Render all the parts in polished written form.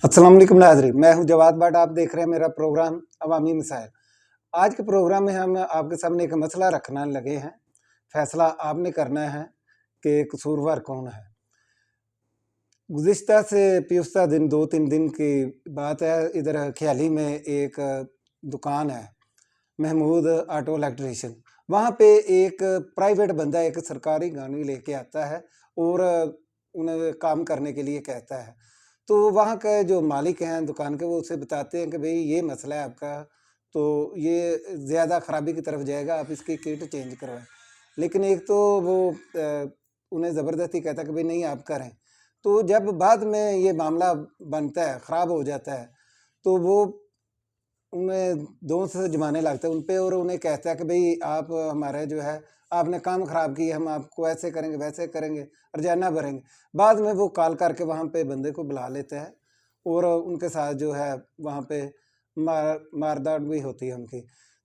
अस्सलाम वालेकुम नाज़रीन, मैं हूं जवाद भट्ट। आप देख रहे हैं मेरा प्रोग्राम अवामी मसाइल। आज के प्रोग्राम में हम आपके सामने एक मसला रखना लगे हैं। फैसला आपने करना है कि कसूरवार कौन है। गुज़िश्ता से पिछता दिन 2-3 दिन की बात है। इधर ख्याली में एक दुकान है, महमूद ऑटो इलेक्ट्रीशियन। वहाँ पे एक प्राइवेट बंदा एक सरकारी गाड़ी लेके आता है और उन्हें काम करने के लिए कहता है। तो वहाँ के जो मालिक हैं दुकान के, वो उसे बताते हैं कि भई ये मसला है आपका, तो ये ज़्यादा ख़राबी की तरफ जाएगा, आप इसकी किट चेंज करवाएँ। लेकिन एक तो वो उन्हें ज़बरदस्ती कहता है कि भई नहीं आप करें। तो जब बाद में ये मामला बनता है, ख़राब हो जाता है, तो वो उन्हें दोष जमाने लगता है उन पे और उन्हें कहता है कि भई आप हमारा जो है, आपने काम ख़राब किया, हम आपको ऐसे करेंगे, वैसे करेंगे, हर्जाना भरेंगे। बाद में वो कॉल करके वहाँ पे बंदे को बुला लेता है और उनके साथ जो है वहाँ पे मार-धाड़ भी होती है उनकी।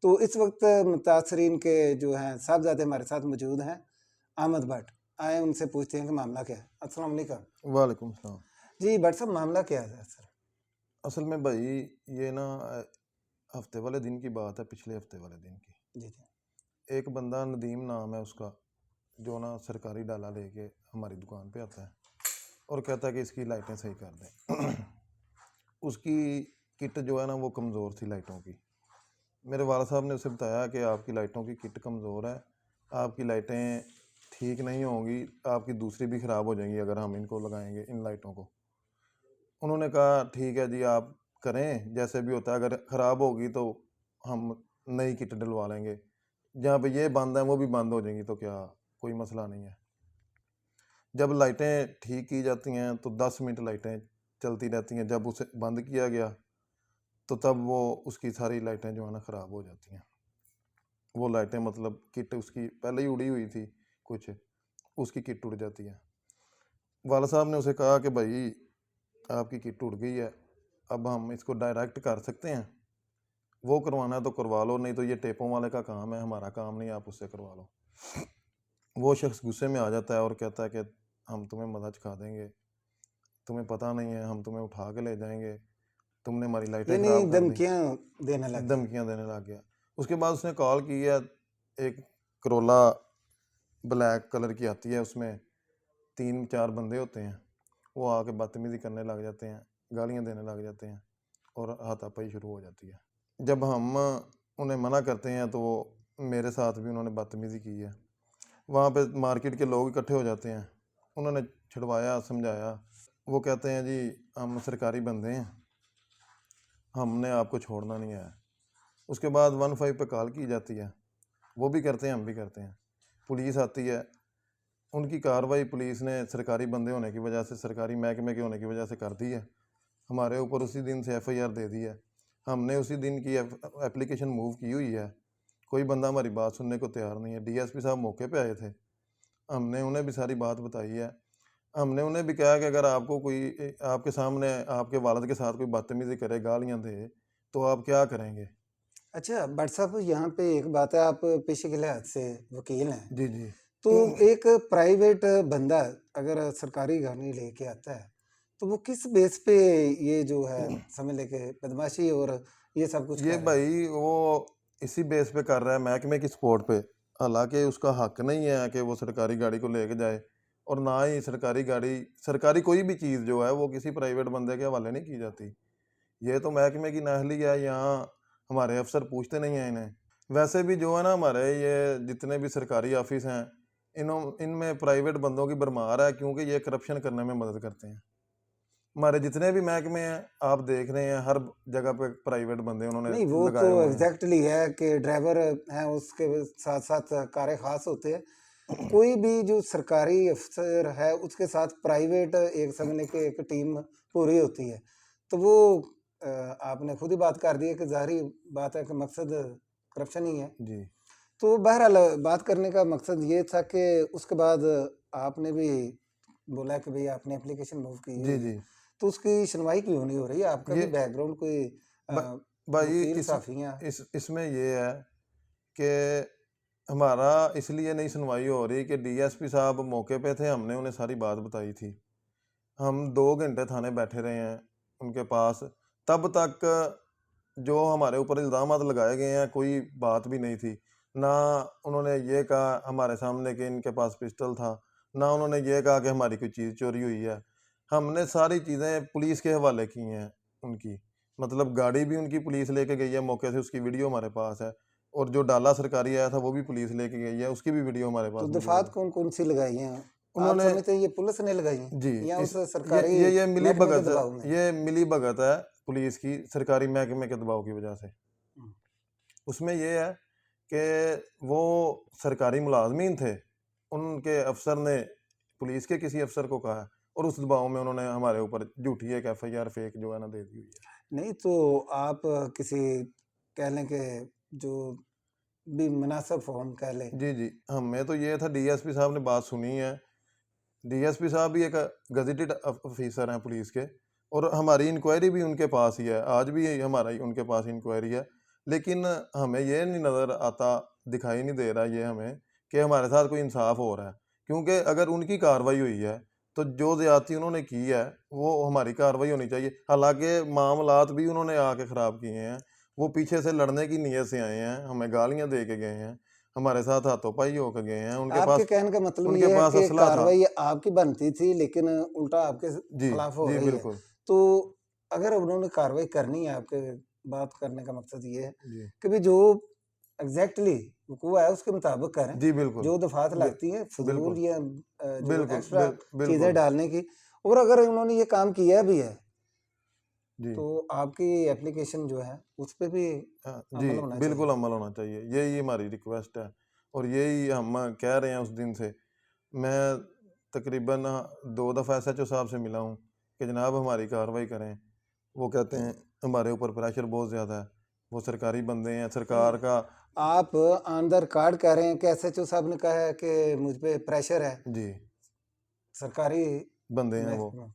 तो इस वक़्त मुतासरीन के जो हैं साहबज़ादे हमारे साथ मौजूद हैं, अहमद भट्ट। आएँ उनसे पूछते हैं कि मामला क्या है? अस्सलाम वालेकुम। वालेकुम सलाम। जी भट्ट साहब, मामला क्या है सर? असल में भाई ये ना हफ्ते वाले दिन की बात है, पिछले हफ्ते वाले दिन की। जी, जी। एक बंदा नदीम नाम है उसका, जो ना सरकारी डाला लेके हमारी दुकान पे आता है और कहता है कि इसकी लाइटें सही कर दें। उसकी किट जो है ना वो कमज़ोर थी लाइटों की। मेरे वाला साहब ने उसे बताया कि आपकी लाइटों की किट कमज़ोर है, आपकी लाइटें ठीक नहीं होंगी, आपकी दूसरी भी ख़राब हो जाएंगी अगर हम इनको लगाएंगे, इन लाइटों को। उन्होंने कहा ठीक है जी, आप करें जैसे भी होता है, अगर ख़राब होगी तो हम नई किट डलवा लेंगे, जहाँ पे ये बंद है वो भी बंद हो जाएंगी तो क्या, कोई मसला नहीं है। जब लाइटें ठीक की जाती हैं तो 10 मिनट लाइटें चलती रहती हैं, जब उसे बंद किया गया तो तब वो उसकी सारी लाइटें जो है ना ख़राब हो जाती हैं। वो लाइटें मतलब किट उसकी पहले ही उड़ी हुई थी कुछ, उसकी किट उड़ जाती है। वाला साहब ने उसे कहा कि भाई आपकी किट उड़ गई है, अब हम इसको डायरेक्ट कर सकते हैं, वो करवाना है तो करवा लो, नहीं तो ये टेपों वाले का काम है, हमारा काम नहीं, आप उससे करवा लो। वो शख्स गुस्से में आ जाता है और कहता है कि हम तुम्हें मजा चखा देंगे, तुम्हें पता नहीं है, हम तुम्हें उठा के ले जाएंगे, तुमने हमारी लाइटें यानी ख़राब कर दी। धमकियाँ देने लग गया। धमकियाँ देने लग गया। उसके बाद उसने कॉल की है, एक करोला ब्लैक कलर की आती है, उसमें 3-4 बंदे होते हैं, वो आके बदतमीज़ी करने लग जाते हैं, गालियाँ देने लग जाते हैं और हाथापाई शुरू हो जाती है। जब हम उन्हें मना करते हैं तो मेरे साथ भी उन्होंने बदतमीज़ी की है। वहाँ पे मार्केट के लोग इकट्ठे हो जाते हैं, उन्होंने छुड़वाया, समझाया। वो कहते हैं जी हम सरकारी बंदे हैं, हमने आपको छोड़ना नहीं है। उसके बाद 15 पे कॉल की जाती है, वो भी करते हैं, हम भी करते हैं। पुलिस आती है, उनकी कार्रवाई पुलिस ने सरकारी बंदे होने की वजह से, सरकारी महकमे के होने की वजह से कर दी है। हमारे ऊपर उसी दिन से FIR दे दी है, हमने उसी दिन की एप्लीकेशन मूव की हुई है। कोई बंदा हमारी बात सुनने को तैयार नहीं है। DSP साहब मौके पे आए थे, हमने उन्हें भी सारी बात बताई है। हमने उन्हें भी कहा कि अगर आपको कोई आपके सामने आपके वालिद के साथ कोई बदतमीज़ी करे, गालियाँ दे, तो आप क्या करेंगे? अच्छा भट्ट साहब, यहाँ पे एक बात है, आप पेशे के लिहाज से वकील हैं। जी, जी। तो एक प्राइवेट बंदा अगर सरकारी गाड़ी लेके आता है, तो वो किस बेस पे ये जो है समझ लें कि बदमाशी और ये सब कुछ ये कर रहा है? भाई वो इसी बेस पे कर रहा है, महकमे की सपोर्ट पे। हालाँकि उसका हक नहीं है कि वो सरकारी गाड़ी को लेके जाए, और ना ही सरकारी गाड़ी, सरकारी कोई भी चीज़ जो है वो किसी प्राइवेट बंदे के हवाले नहीं की जाती। ये तो महकमे की नाअहली है, यहाँ हमारे अफ़सर पूछते नहीं हैं इन्हें। वैसे भी जो है ना, हमारे ये जितने भी सरकारी ऑफ़िस हैं, इनमें प्राइवेट बंदों की भरमार है, क्योंकि ये करप्शन करने में मदद करते हैं। हमारे जितने भी महकमे हैं, आप देख रहे हैं हर जगह पे प्राइवेट बंदे उन्होंने नहीं, वो तो लगाए हुए हैं। एग्जैक्टली है कि ड्राइवर हैं, उसके साथ साथ कारें खास होते हैं। कोई भी जो सरकारी अफसर है उसके साथ प्राइवेट एक समझ लें कि एक टीम पूरी होती है। तो वो आपने खुद ही बात कर दी है कि ज़ाहिर बात है कि मकसद करप्शन ही है। जी। तो बहरहाल बात करने का मकसद ये था कि उसके बाद आपने भी बोला कि भई आपने एप्लीकेशन मूव की जी, हुई है। जी। तो उसकी सुनवाई क्यों नहीं हो रही है? आपका ये भी बैकग्राउंड कोई ब भाई वकील साफ़ी हैं। इसमें ये है कि हमारा इसलिए नहीं सुनवाई हो रही कि DSP साहब मौके पे थे, हमने उन्हें सारी बात बताई थी। हम 2 घंटे थाने बैठे रहे हैं, उनके पास, तब तक जो हमारे ऊपर इल्ज़ामात लगाए गए हैं कोई बात भी नहीं थी। ना उन्होंने ये कहा हमारे सामने कि इनके पास पिस्टल था, ना उन्होंने ये कहा कि हमारी कोई चीज़ चोरी हुई है। हमने सारी चीज़ें पुलिस के हवाले की हैं उनकी। मतलब गाड़ी भी उनकी पुलिस लेके गई है मौके से, उसकी वीडियो हमारे पास है, और जो डाला सरकारी आया था वो भी पुलिस लेके गई है, उसकी भी वीडियो हमारे तो पास मौजूद दफात है। कौन-कौन सी लगाई हैं? आप उन्होंने समझते हैं ये पुलिस ने लगाई हैं जी, या इस उस सरकारी ये मिली महकमे के भगत दबाव में? ये मिली भगत है पुलिस की सरकारी महकमे के दबाव की वजह से। हुँ। उसमें ये है कि वो सरकारी मुलाज़मीन थे, उनके अफ़सर ने पुलिस के किसी अफ़सर को कहा है, और उस दबाव में उन्होंने हमारे ऊपर झूठी एक एफ़आईआर फ़ेक जो है ना दे दी हुई है। नहीं तो आप किसी कह लें कि जो भी मुनासिब फ़ोन कह लें। जी, जी। हमें तो ये था डीएसपी साहब ने बात सुनी है। डीएसपी साहब भी एक गेज़ेटेड ऑफ़िसर हैं पुलिस के, और हमारी इंक्वायरी भी उनके पास ही है। आज भी हमारा उनके पास इंक्वायरी है। लेकिन हमें ये नहीं नज़र आता, दिखाई नहीं दे रहा ये हमें कि हमारे साथ कोई इंसाफ़ हो रहा है। क्योंकि अगर उनकी कार्रवाई हुई है, तो जो ज़्यादती उन्होंने की है, वो हमारी कार्रवाई होनी चाहिए। हालाँकि मामलात भी उन्होंने आके ख़राब किए हैं। वो पीछे से लड़ने की नीयत से आए हैं, हमें गालियाँ दे के गए हैं, हमारे साथ हाथापाई होके गए हैं। आपके कहने का मतलब उनके ये है पास कि असला था। कार्रवाई आपकी बनती थी लेकिन उल्टा आपके जी, खिलाफ हो जी, रही है। बिल्कुल। तो अगर उन्होंने कार्रवाई करनी है, आपके बात करने का मकसद ये है जी। कि भई जो एग्ज़ैक्टली हुआ है उसके मुताबिक करें। जी, बिल्कुल। जो दफ़ात बि लगती हैं फ़िज़ूल बिल्कुल, या जो बिल्कुल, एक्स्ट्रा चीज़ें बिल्कुल। डालने की, और अगर उन्होंने ये काम किया भी है, जी। तो आपकी एप्लीकेशन जो है उस पे भी जी, अमल होना चाहिए। बिल्कुल अमल होना चाहिए। यही हमारी रिक्वेस्ट है, और यही हम कह रहे हैं उस दिन से। मैं तकरीबन 2 दफ़ा एसएचओ साहब से मिला हूँ कि जनाब हमारी कार्रवाई करें। वो कहते हैं हमारे ऊपर प्रेशर बहुत ज़्यादा है। वो सरकारी बंदे हैं, नहीं, सरकार का। आप ऑन द रिकॉर्ड कह रहे हैं कि एसएचओ साहब ने कहा है कि मुझ पे प्रेशर है जी, सरकारी बंदे हैं वो। महकमा।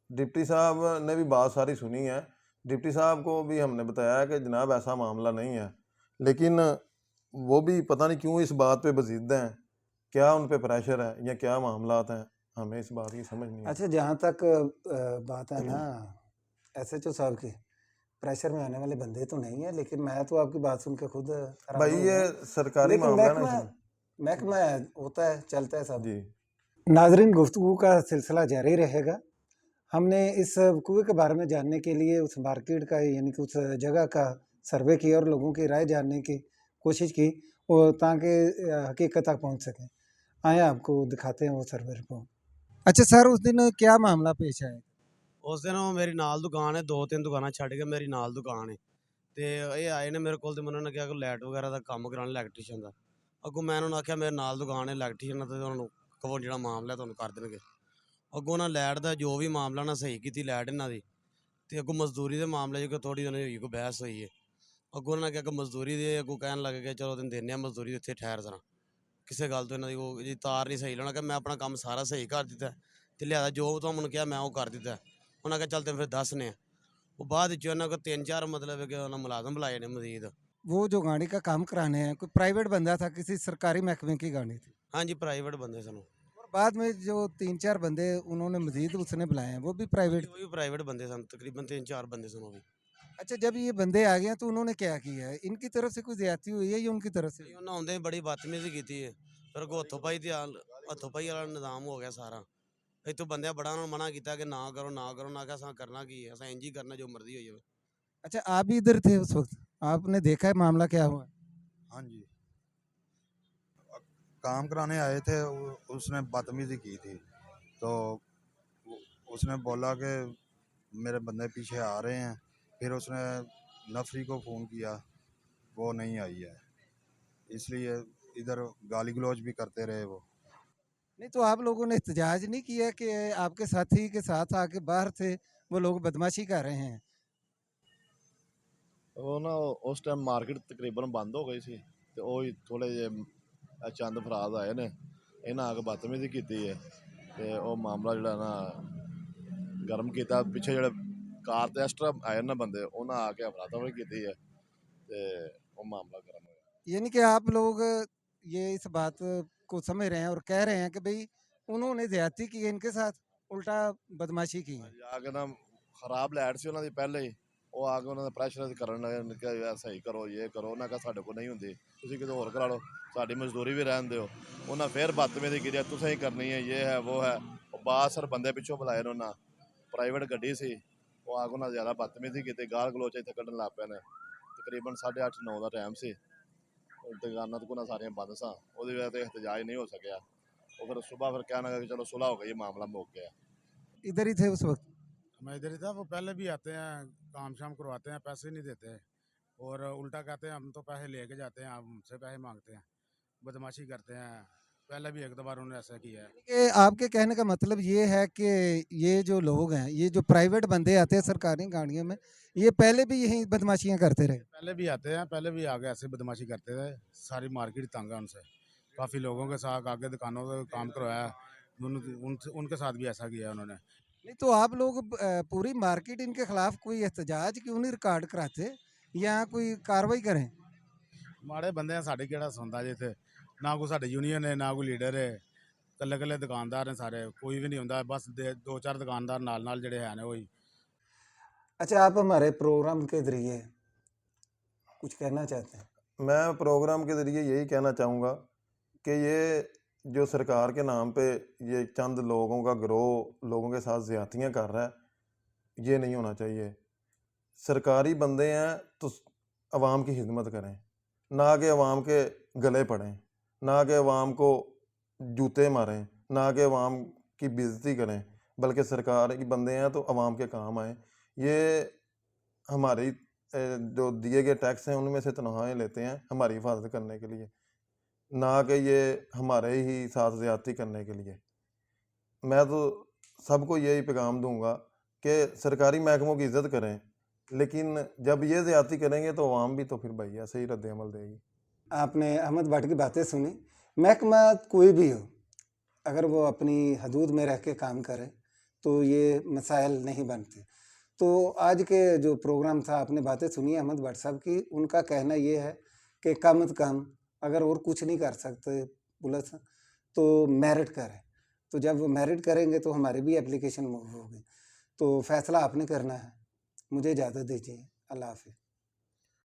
डिप्टी साहब ने भी बात सारी सुनी है। डिप्टी साहब को भी हमने बताया कि जनाब ऐसा मामला नहीं है। लेकिन वो भी पता नहीं क्यों इस बात पे बज़िद्द हैं। क्या उन पे प्रेशर है या क्या मामलात हैं? हमें इस बात की समझ नहीं अच्छा, आती। जहाँ तक बात है ना एसएचओ साहब की, प्रेशर में आने वाले बंदे तो नहीं है, लेकिन मैं तो आपकी बात सुन के खुद हैरान भाई हो ये गया। सरकारी लेकिन मामला है ना महकमा इसमें। महकमा है, होता है, चलता है सब। जी, नाज़रीन, गुफ्तगू का सिलसिला जारी रहेगा। हमने इस कुएँ के बारे में जानने के लिए उस मार्केट का यानी कि उस जगह का सर्वे किया और लोगों की राय जानने की कोशिश की, और ताकि हकीकत तक पहुँच सकें। आइए आपको दिखाते हैं वो सर्वे रिपोर्ट। अच्छा सर, उस दिन क्या मामला पेश आया? ਉਸ ਦਿਨ ਉਹ ਮੇਰੀ ਨਾਲ ਦੁਕਾਨ ਹੈ, 2-3 ਦੁਕਾਨਾਂ ਛੱਡ ਕੇ ਮੇਰੀ ਨਾਲ ਦੁਕਾਨ ਹੈ, ਤੇ ਇਹ ਆਏ ਨੇ ਮੇਰੇ ਕੋਲ ਤੇ ਮੈਨੂੰ ਉਹਨਾਂ ਨੇ ਕਿਹਾ ਕਿ ਲਾਈਟ ਵਗੈਰਾ ਦਾ ਕੰਮ ਕਰਾਉਣਾ ਇਲੈਕਟ੍ਰੀਸ਼ੀਅਨ ਦਾ। ਅੱਗੋਂ ਮੈਂ ਉਹਨਾਂ ਨੂੰ ਆਖਿਆ ਮੇਰੇ ਨਾਲ ਦੁਕਾਨ ਹੈ ਇਲੈਕਟ੍ਰੀਸ਼ੀਅਨ ਦਾ, ਤੇ ਉਹਨਾਂ ਨੂੰ ਕਹੋ ਜਿਹੜਾ ਮਾਮਲਾ ਤੁਹਾਨੂੰ ਕਰ ਦੇਣਗੇ। ਅੱਗੋਂ ਉਹਨਾਂ ਲਾਈਟ ਦਾ ਜੋ ਵੀ ਮਾਮਲਾ ਨਾ ਸਹੀ ਕੀਤੀ ਲਾਈਟ ਇਹਨਾਂ ਦੀ, ਤੇ ਅੱਗੋਂ ਮਜ਼ਦੂਰੀ ਦੇ ਮਾਮਲੇ 'ਚ ਕੋਈ ਥੋੜ੍ਹੀ ਉਹਨਾਂ ਦੀ ਕੋਈ ਬਹਿਸ ਹੋਈ ਹੈ। ਅੱਗੋਂ ਉਹਨਾਂ ਨੇ ਕਿਹਾ ਕਿ ਮਜ਼ਦੂਰੀ ਦੇ ਅੱਗੋਂ ਕਹਿਣ ਲੱਗ ਗਏ ਚਲੋ ਤੈਨੂੰ ਦਿੰਦੇ ਹਾਂ ਮਜ਼ਦੂਰੀ, ਇੱਥੇ ਠਹਿਰ ਜ਼ਰਾ। ਕਿਸੇ ਗੱਲ ਤੋਂ ਇਹਨਾਂ ਦੀ ਉਹ ਜੀ ਤਾਰ ਨਹੀਂ ਸਹੀ ਲਾਉਣਾ ਕਿ ਮੈਂ ਆਪਣਾ ਕੰਮ ਸਾਰਾ ਸਹੀ ਕਰ ਦਿੱਤਾ, ਤੇ ਲਿਆਦਾ ਜੋ ਤੁਹਾਨੂੰ ਕਿਹਾ ਮੈਂ ਉਹ ਕਰ ਦਿੱਤਾ। ਉਹਨਾਂ ਕਿਹਾ ਚੱਲ ਤੈਨੂੰ ਫਿਰ ਦੱਸਨੇ ਆ। ਉਹ ਬਾਅਦ ਵਿੱਚ ਉਹਨਾਂ ਕੋਲ 3-4 ਮਤਲਬ ਕਿ ਉਹਨਾਂ ਮੁਲਾਜ਼ਮ बुलाए ने मजीद। वो जो गाड़ी का काम कराने हैं, कोई प्राइवेट बंदा था, किसी सरकारी महकमे की गाड़ी थी, हाँ जी, प्राइवेट बंदे सन। और बाद में जो 3-4 बंदे उन्होंने मज़ीद उसने बुलाए हैं, वो भी प्राइवेट थे। वो भी प्राइवेट बंदे सन, तकरीबन 3-4 बंदे सन वो भी। अच्छा, जब ये बंदे आ गए हैं, तो उन्होंने क्या किया है? इनकी तरफ से कोई ज़्यादती हुई है या उनकी तरफ से ਤੇ हुई? ਉਹਨਾਂ ਆਉਂਦੇ ਹੀ ਬੜੀ ਬਦਤਮੀਜ਼ੀ ਕੀਤੀ ਹੈ। ਫਿਰ ਅੱਗੋਂ ਹੱਥੋਂ ਪਾਈ ਤੇ ਹੱਥੋਂ ਪਾਈ ਵਾਲਾ ਨਿਜ਼ਾਮ ਹੋ ਗਿਆ ਸਾਰਾ। ਇੱਥੋਂ ਬੰਦਿਆਂ ਬੜਾ ਉਹਨਾਂ ਨੂੰ ਮਨਾ ਕੀਤਾ ਕਿ ਨਾ ਕਰੋ ਨਾ ਕਰੋ, ਨਾ ਕਿਹਾ ਅਸਾਂ ਕਰਨਾ ਕੀ ਹੈ, ਅਸਾਂ ਇੰਝ ਹੀ ਕਰਨਾ ਜੋ ਮਰਜ਼ੀ ਹੋ ਜਾਵੇ। अच्छा, आप भी इधर थे उस वक़्त? आपने देखा है मामला क्या हुआ? हाँ जी। काम कराने आए थे, उसने बदतमीज़ी की थी। तो उसने बोला कि मेरे बंदे पीछे आ रहे हैं। फिर उसने नफरी को फ़ोन किया, वो नहीं आई है, इसलिए इधर गाली गलौज भी करते रहे वो। नहीं तो आप लोगों ने एहतजाज नहीं किया कि आपके साथी के साथ आके बाहर से वो लोग बदमाशी कर रहे हैं? ਉਹ ਨਾ ਉਸ ਟਾਈਮ ਮਾਰਕੀਟ ਤਕਰੀਬਨ ਬੰਦ ਹੋ ਗਈ ਸੀ, ਤੇ ਉਹ ਹੀ ਥੋੜੇ ਜਿਹੇ ਚੰਦ ਫਰਾਦ ਆਏ ਨੇ, ਇਹਨਾਂ ਆ ਕੇ ਬਦਤਮੀਜ਼ੀ ਕੀਤੀ ਹੈ, ਤੇ ਉਹ ਮਾਮਲਾ ਜਿਹੜਾ ਨਾ ਗਰਮ ਕੀਤਾ। ਪਿੱਛੇ ਜਿਹੜੇ ਕਾਰ ਤੇ ਐਕਸਟਰਾ ਆਏ ਨਾ ਬੰਦੇ, ਉਹਨਾਂ ਆ ਕੇ ਹਫੜਾ ਤਫੜੀ ਕੀਤੀ ਹੈ, ਤੇ ਉਹ ਮਾਮਲਾ ਗਰਮ ਹੋਇਆ। यानी कि आप लोग ये इस बात को समझ रहे हैं और कह रहे हैं कि भाई उन्होंने ज़्यादती की है इनके साथ, उल्टा बदमाशी की है। ਆ ਕੇ ਨਾ ਖਰਾਬ ਲਾਈਟ ਸੀ ਉਹਨਾਂ ਦੀ ਪਹਿਲੇ ਹੀ, ਉਹ ਆ ਕੇ ਉਹਨਾਂ ਦਾ ਪ੍ਰੈਸ਼ਰ ਕਰਨ ਲੱਗੇ ਕਿ ਯਾਰ ਸਹੀ ਕਰੋ, ਇਹ ਕਰੋ। ਉਹਨਾਂ ਕਿਹਾ ਸਾਡੇ ਕੋਲ ਨਹੀਂ ਹੁੰਦੀ, ਤੁਸੀਂ ਕਿਤੇ ਹੋਰ ਕਰਾ ਲਓ, ਸਾਡੀ ਮਜ਼ਦੂਰੀ ਵੀ ਰਹਿਣ ਦਿਓ। ਉਹਨਾਂ ਫਿਰ ਬਦਤਮੀਜ਼ੀ ਕੀਤੀ, ਤੁਸੀਂ ਹੀ ਕਰਨੀ ਹੈ, ਇਹ ਹੈ ਉਹ ਹੈ। ਉਹ ਬਾਸਰ ਬੰਦੇ ਪਿੱਛੋਂ ਬੁਲਾਏ ਨੇ ਉਹਨਾਂ, ਪ੍ਰਾਈਵੇਟ ਗੱਡੀ ਸੀ, ਉਹ ਆ ਕੇ ਉਹਨਾਂ ਜ਼ਿਆਦਾ ਬਦਤਮੀਜ਼ੀ ਕੀਤੀ, ਗਾਲ ਗਲੋਚ ਇੱਥੇ ਕੱਢਣ ਲੱਗ ਪਏ ਨੇ। ਤਕਰੀਬਨ 8:30 9 ਦਾ ਟਾਈਮ ਸੀ, ਦੁਕਾਨਾਂ ਦੁਕਾਨਾਂ ਸਾਰੀਆਂ ਬੰਦ ਸਾਂ, ਉਹਦੀ ਵਜ੍ਹਾ ਤੇ ਇhtਜਾਜ ਨਹੀਂ ਹੋ ਸਕਿਆ। ਉਹ ਫਿਰ ਸੁਬਾਹ ਫਿਰ ਕਹਿਣ ਲੱਗਾ कि चलो सुलह हो गई, मामला मुक गया। इधर ही थे उस वक्त? मैं इधर ही था। वो पहले भी आते हैं, काम शाम करवाते हैं, पैसे नहीं देते और उल्टा कहते हैं हम तो पैसे लेके जाते हैं, आप हमसे पैसे मांगते हैं, बदमाशी करते हैं। पहले भी एक दो बार उन्होंने ऐसा किया है। कि आपके कहने का मतलब ये है कि ये जो लोग हैं, ये जो प्राइवेट बंदे आते हैं सरकारी गाड़ियों में, ये पहले भी यही बदमाशियां करते रहे? पहले भी आते हैं, पहले भी आगे ऐसे बदमाशी करते थे, सारी मार्केट तंग है उनसे। काफ़ी लोगों के साथ आगे दुकानों से काम करवाया, उनके साथ भी ऐसा किया उन्होंने। नहीं तो आप लोग पूरी मार्केट इनके खिलाफ कोई एहतजाज क्यों नहीं रिकॉर्ड कराते या कोई कार्रवाई करें? माड़े बंदे हैं, साढ़े केड़ा सुनता जी इत्थे, ना कोई साढ़े यूनियन है, ना कोई लीडर है, कल्ले कल्ले दुकानदार हैं सारे, कोई भी नहीं होंदा, बस दो चार दुकानदार नाल जेड़े हैं वही। अच्छा, आप हमारे प्रोग्राम के जरिए कुछ कहना चाहते हैं? मैं प्रोग्राम के ज़रिए यही कहना चाहूँगा कि ये जो सरकार के नाम पे ये चंद लोगों का गिरोह लोगों के साथ ज़्यादतियाँ कर रहा है, ये नहीं होना चाहिए। सरकारी बंदे हैं तो आवाम की खिदमत करें, ना कि आवाम के गले पड़ें, ना कि आवाम को जूते मारें, ना कि आवाम की बेइज्जती करें, बल्कि सरकार के बंदे हैं तो आवाम के काम आएँ। ये हमारी जो दिए गए टैक्स हैं उनमें से तनख्वाहें लेते हैं हमारी हिफाजत करने के लिए, ना कि ये हमारे ही साथ ज़्यादती करने के लिए। मैं तो सबको यही पैगाम दूंगा कि सरकारी महकमों की इज़्ज़त करें, लेकिन जब ये ज़्यादती करेंगे तो आवाम भी तो फिर भाई ऐसे ही रद्द-ए-अमल देगी। आपने अहमद भट्ट की बातें सुनी। महकमा कोई भी हो, अगर वो अपनी हदूद में रह के काम करे तो ये मसाइल नहीं बनते। तो आज के जो प्रोग्राम था, आपने बातें सुनी अहमद भट्ट साहब की। उनका कहना ये है कि कम से कम अगर और कुछ नहीं कर सकते पुलिस, तो मेरिट करें। तो जब मेरिट करेंगे तो हमारी भी एप्लीकेशन मूव होगी। तो फैसला आपने करना है। मुझे इजाज़त दीजिए। अल्लाह हाफ़िज़।